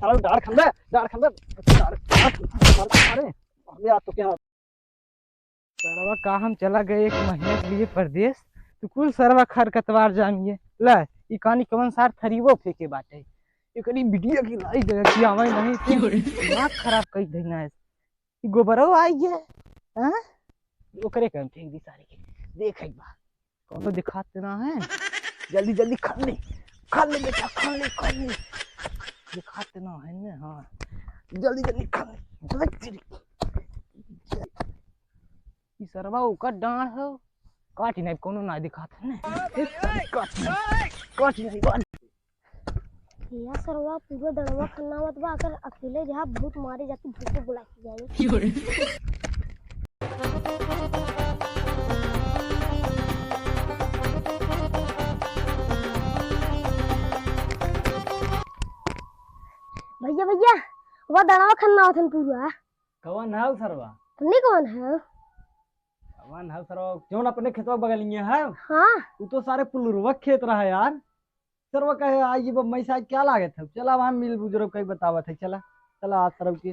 सारा डाड़ खंबे अरे यार तो क्या सरवा का हम चला गए 1 महीने के लिए परदेश तो कुल सरवा खरकतवार जामिए ला ई कहानी कवन सार थरीवो फेंके बाटे ये करी वीडियो की लाई दे कि आवे नहीं दिमाग खराब कर देना है ई गोबरो आई है हां ओकरे कम फेंक दी सारी के देख एक बार कोनो दिखाते ना है जल्दी जल्दी खा ले बेटा खा ले दिखाते ना है ना हां जल्दी जल्दी खा ले ई सरवा ओकर डांड हो काटी नहीं कोनो ना दिखात है ना काटी नहीं बात या सरवा पूरा दड़वा खन्ना मत बा अगर अकेले जहां भूत मारे जाती भूत को बुला के जाए भैया भैया वो दड़वा खन्ना होथन पूरा कवन है सरवा तुमने कौन है कवन है सरवा जोन अपने खेतवा बगलिए है हाँ वो तो सारे पुलुरवा खेत रहा है यार सरवा कहे आई ये मैं क्या लागत है चला वहां मिल बुजुर्ग कहीं बतावत है चला आज सरव के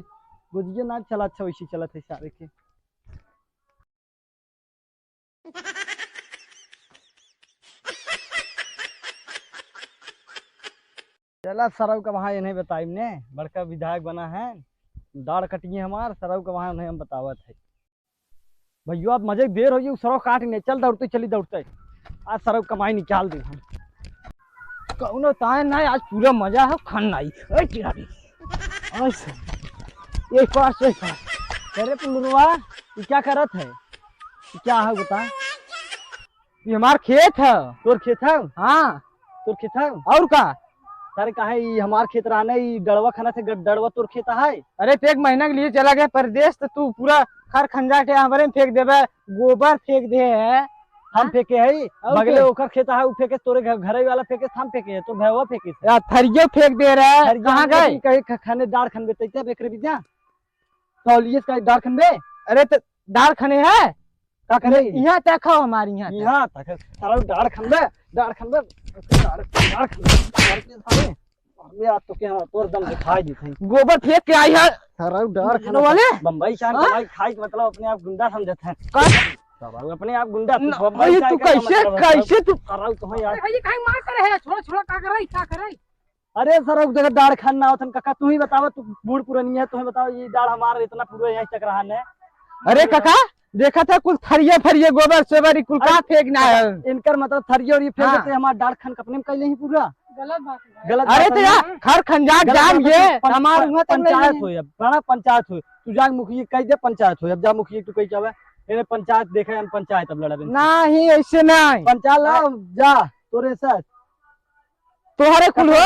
गुजिए ना चला अच्छा वैसे चलत है सारे के चला सरव का वहां इन्हें बताइब ने बड़का विधायक बना है दाढ़ कटिए हमार सरव का वहां उन्हें हम बतावत है भैया आप मजे देर हो सरव काट ने चल दौड़ते आज सरव कमाई निकाल दे हम कौनो ताए ना आज पूरा मजा है खन्नाई एक पास अरे पुलुरवा ये क्या करत है ये क्या है बता ये हमार खेत है तोर खेत है हां तोर खेत है और का तारे कहे हमार खेत रहने डड़वा खाना थे डड़वा तोर खेत है अरे तो 1 महीना के लिए चला गया परदेश तो तू पूरा खर खंजा के हमारे में फेंक देबे गोबर फेंक दे है हम फेंके है बगले ओकर खेत है उ फेंके तोरे घरे वाला फेंके हम फेंके है तो भैया फेंके यार थरियो फेंक दे रहा है कहां गए कहीं खाने दाढ़ खनबे तैते बेकरे विद्या तौलिए का दाढ़ खनबे अरे तो दाढ़ खने है का करे यहां देखो हमारी यहां तक सारा दाढ़ खनबे दाढ़ खनबे यार तो क्या तोर दम दिखाई दी थी गोबर फेंक के आई है सारा दाढ़ खनबे वाले बंबई शान कमाई खाई मतलब अपने आप गुंडा समझते हैं अपने आप गुंडा तू कैसे तू कर तो है यार भाई काहे मार करे है छोड़ा क्या करे अरे सर देखो दाढ़ खाना होथन काका तू ही बतावा तू बूढ़ पुरानी है तुम्हें बताओ ये दाढ़ हमारा इतना पूरा यहीं तक रहा है अरे काका देखा था कुल थरिये फरिये गोबर सोबर कुल का फेंकना है इनकर मतलब थरिये और ये फेंक देते हमारा दाढ़ खान कपने में कैले ही पूरा गलत बात अरे तो यार खर खंजा जाम ये हमार हुआ पंचायत हो अब बड़ा पंचायत हो तू जा मुखिया कह दे पंचायत हो अब जा मुखिया तू कह जावे इन्हें पंचायत देखे हम पंचायत अब लड़ा नहीं ऐसे नहीं पंचायत जा तोरे साथ तोहरे कुल हो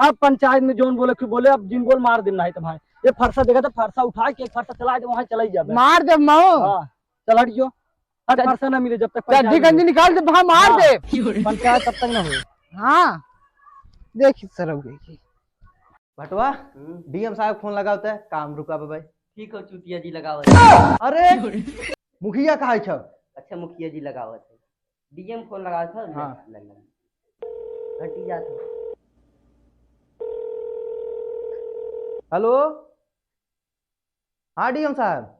अब पंचायत में जोन बोले कि बोले अब जिन बोल मार देना है तो भाई ये फरसा देखा तो फरसा उठा के फरसा चला दे वहां चला जाए मार दे माओ चल हटियो अब फरसा ना मिले जब तक चड्डी गंजी निकाल दे वहां मार दे पंचायत तब तक ना हो हां देख सरव की भटवा डीएम साहब फोन लगावते है काम रुका भाई ठीक हो चुतिया जी लगावत अरे मुखिया कहा छ अच्छा मुखिया जी लगावत है डीएम फोन लगावत था हां घटी जात हेलो हाँ डीएम साहब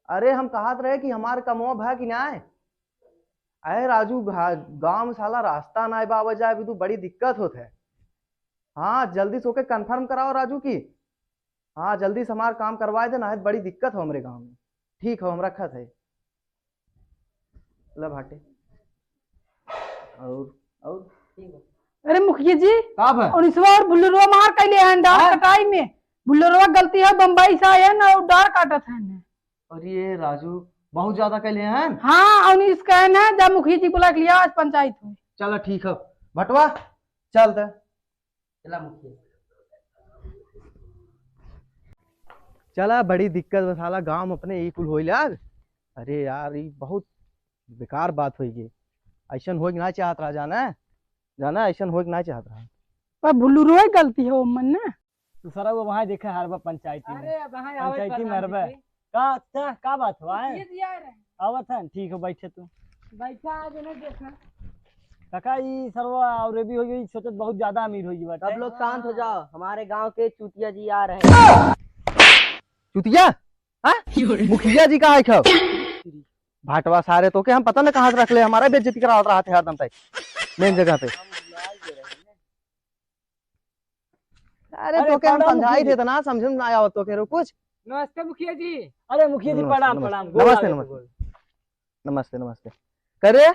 अरे हम कहत रहे कि हमार कमो है कि ना अरे राजू गांव में साला रास्ता ना बाबा जाए भी तो बड़ी दिक्कत होत है हाँ जल्दी सो के कंफर्म कराओ राजू की हाँ जल्दी से हमारा काम करवाए देना है बड़ी दिक्कत हो हमारे गांव में ठीक हो हम रखत है लब हटे और ठीक है अरे मुखिया जी कब है और इस बार बुल्लरवा मार कैले हैं डार कटाई में बुल्लरवा गलती है बंबई से आए ना और डार काटत है अरे राजू बहुत ज्यादा कैले हैं हाँ और इसका है ना जब मुखिया जी बुला लिया आज पंचायत में चलो ठीक है भटवा चल दे चला मुखिया चला बड़ी दिक्कत बसाला गांव में अपने एक हो यार अरे यार ये बहुत बेकार बात हुई ये ऐसा हो ना चाहत रहा जाना ऐसा हो ना चाहत रहा पर बुल्लरवा गलती है मन ना तू सारा वो वहां देखा हर बार पंचायती में पंचायती में हरबे का बात हुआ है आवत है ठीक है बैठे तू बैठा आज ने देखा काका ई सरवा और भी हो गई सोचत बहुत ज्यादा अमीर हो गई सब लोग शांत हो जाओ, हमारे गांव के चूतिया जी आ रहे हैं। चुतिया हाँ? मुखिया जी का है खब भाटवा सारे तो के हम पता न कहाँ से रख ले, हमारा बेइज्जती करा रहा थे हरदम तक मेन जगह पे। अरे तो के हम समझाई थे तो ना समझ में ना आया तो के कुछ। नमस्ते मुखिया जी। अरे मुखिया जी नमस्ते, प्रणाम नमस्ते, प्रणाम नमस्ते, नमस्ते नमस्ते करे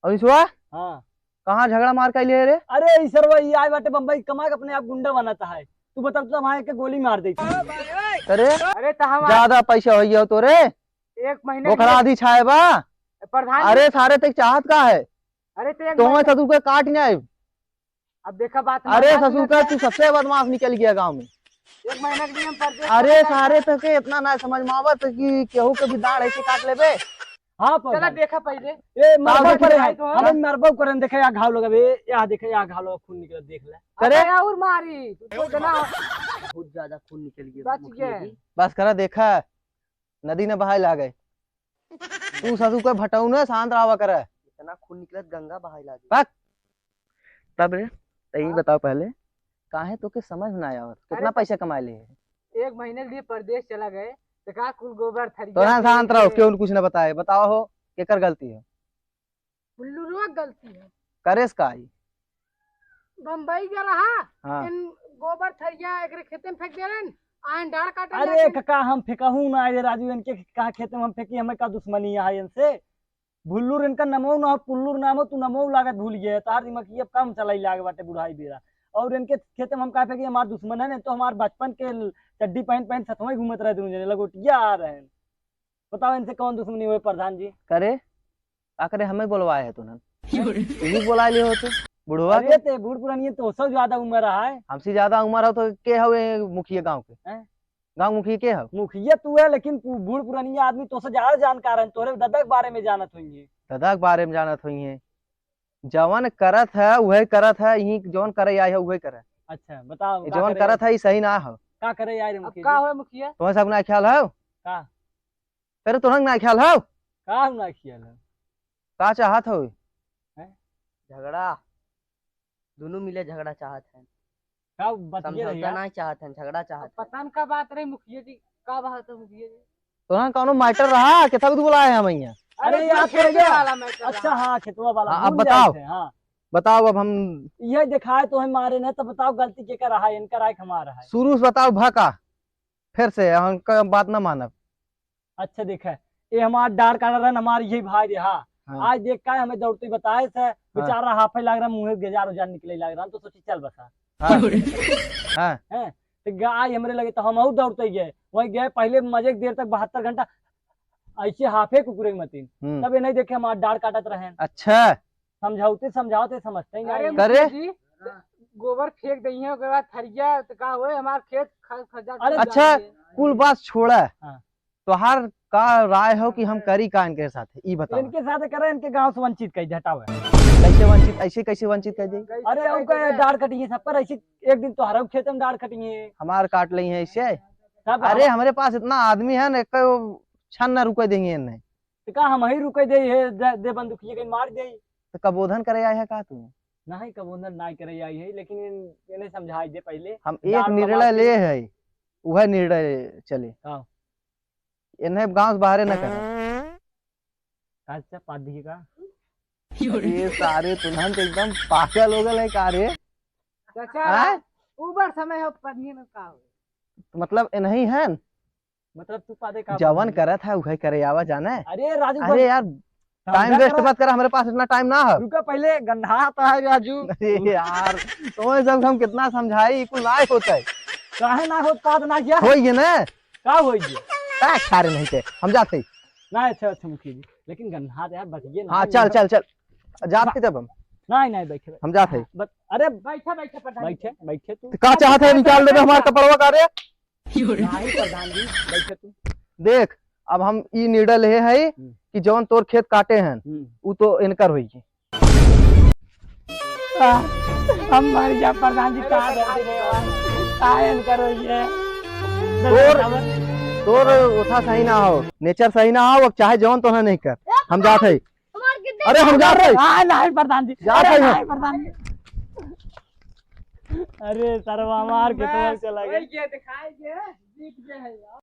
और ईश्वा हाँ कहाँ झगड़ा मार के लिए रे? अरे ई सरवा ई आए बाटे बम्बई कमा के अपने आप गुंडा बनाता है। तू बता तो हमारे के गोली मार दी थी। करे अरे तो हम ज्यादा पैसा हो गया तो रे एक महीने वो खरा आधी छाए बा। प्रधान। अरे सारे तक चाहत का है अरे तो एक तुम्हें ससुर के काट नहीं। अब देखा बात अरे ससुर का तू सबसे बदमाश निकल गया गाँव में। एक महीना के लिए हम परदेश अरे सारे तक के इतना ना समझ में आवत कि केहू के भी दाढ़ ऐसे काट लेबे। हाँ चला प्रधान देखा पहले। ए मरबो देख करे रहा है तो, हाँ? हमें मरबो करे देखे या घाव लगा बे या देखे या घाव लगा खून निकल देख ले। करे अरे और मारी तू तो इतना बहुत ज्यादा खून निकल गया बच मुखिया गए। जी। बस करा देखा नदी ने बहाय ला गए। तू ससुर के भटऊ न शांत रहा करे। इतना खून निकलत गंगा बहाई लागी। तब रे यही बताओ पहले काहे तो के समझ में ना आया कितना अरे पैसा कमा ले। एक महीने के लिए परदेश चला गए तो कहा कुल गोबर तो थरिया ना शांत रहो क्यों कुछ न बताए बताओ हो केकर गलती है? बुल्लू गलती है। करेस का आई बम्बई जा रहा हाँ इन गोबर थरिया एक खेते में फेंक दे रहे आन डाड़ काटा अरे काका हम फेंकहू ना रे राजू इनके कहा खेते में हम फेंकी हमें का दुश्मनी है इनसे। भुल्लूर इनका नमो ना हो पुल्लूर नाम हो तू नमो लागत भूल गए तार दिमाग ये काम चलाई लागे बाटे बुढ़ाई बेरा। और इनके खेते में हम कहा फेंकी हमारे दुश्मन है ना तो हमारे बचपन के चड्डी पहन पहन सतवें घूमत रहे दोनों जने लगोटिया आ रहे हैं। बताओ इनसे कौन दुश्मनी हुए प्रधान जी? करे आकरे हमें बुलवाए है तूने बुला लिए हो तो बुढ़वा अरे ते बूढ़ पुरानी तो सब ज्यादा उम्र है। हमसे ज्यादा उम्र हो तो के हवे मुखिया गांव के हैं? गांव मुखिया के हो? मुखिया तू है लेकिन बूढ़ पुरानी आदमी तो से ज्यादा जानकार है तोरे दादा के बारे में जानत होंगे। दादा के बारे में जानत हुई है जवन करत है वही करत है यही जवन करे आए है वही करे। अच्छा बताओ जवन करत है सही ना हो का करे यार अब मुखिया का जी? हुआ मुखिया तुम्हें सब ना ख्याल हो का करे तुम्हें ना ख्याल हो का ना किया है? का चाहत हो? झगड़ा दोनों मिले झगड़ा चाहत हैं, का बतिए समझौता रहिया नहीं चाहत हैं, झगड़ा चाहत हैं। पता न का बात रही मुखिया जी का बात है मुखिया जी। तुम्हें कौनो मैटर रहा के तब बुलाए हम यहाँ? अरे याद खेत कर गया। वाला मैं कर अच्छा रहा। हाँ खेतवा वाला हाँ, अब भूल बताओ। जाए थे, हाँ बताओ अब हम यह दिखाए तो है मारे न तो बताओ गलती के कर रहा है इनका राय हमारा है। शुरू से बताओ भका फिर से हमका बात ना मानब। अच्छा देखा ये हमारा डार काट रहा हमारे यही भाई रे हाँ। हाँ। आज देख का हमें दौड़ते बताए से बेचारा हाफे लग रहा मुँह गजार उजार निकले लग रहा तो सोची चल बसा हाँ, हाँ, है तो गाय हमरे लगे तो हम दौड़ते गए वही गए पहले मजे की देर तक 72 घंटा ऐसे हाफे कुकुरे की मतीन तब ये नहीं देखे हमारा डार काटत रहे। अच्छा समझाते समझाते समझते ही अरे नहीं। करे? मुखिया जी गोबर फेंक दी है उसके बाद थरिया तो का हुए हमारे खेत खजा अरे अच्छा कुल बात छोड़ा हाँ। तोहार का राय हो कि हम करी का इनके साथ ई बताओ इनके साथ करे इनके गांव से वंचित कई हटावे। कैसे वंचित ऐसे कैसे वंचित कर दी? अरे उनका डार कटिए सब पर ऐसे एक दिन तो हर खेत में डार कटिए हमार काट ली है इससे। सब। अरे हमारे पास इतना आदमी है ना क्षण न रुके देंगे इन्हें तो का हम ही रुके दे दे बंदूकिए कहीं मार दे तो कबोधन करे आए है का तू? नहीं कबूतर नहीं करे आई है लेकिन इन्हें समझाई दे पहले। हम दाल एक निर्णय कमाते- ले है वह निर्णय चले हाँ। इन्हें गांव से बाहर न करे। अच्छा पादी का ये सारे तुलहन तो एकदम पागल हो गए का रे? चाचा हाँ? ऊबर समय हो पढ़ने में का हो मतलब नहीं है मतलब तू पादे का जवन करत है वही करे आवा जाना है। अरे राजू अरे यार टाइम वेस्ट मत कर हमारे पास इतना टाइम ना है। रुका पहले गंधा आता है राजू। अरे यार तुम्हें जब हम कितना समझाई कुल ना होता है काहे ना होत पाद ना किया हो ये ना का होई जे का खारे नहीं थे हम जाते। ना अच्छा अच्छा मुखी जी लेकिन गंधा यार बचिए ना। हाँ चल चल चल जाते तब हम नहीं नहीं बैठे हम जाते। अरे बैठा बैठा प्रधान बैठे बैठे तू का चाहते है निकाल दे हमारे कपड़वा का रे? नहीं प्रधान जी बैठे तू। देख अब हम ई निर्णय ले है कि जौन तोर खेत काटे हैं वो तो इनकर होई हम मर जा प्रधान जी का कायन करो ये तोर उठा सही ना हो नेचर सही ना हो चाहे जौन तो नहीं कर हम जाते। हमार कितने अरे हम जा रहे नहीं प्रधान जी, जा अरे रहे हैं। नहीं प्रधान जी। अरे सरवा मार के तो चला गया। दिखाएंगे, जीत गए हैं यार।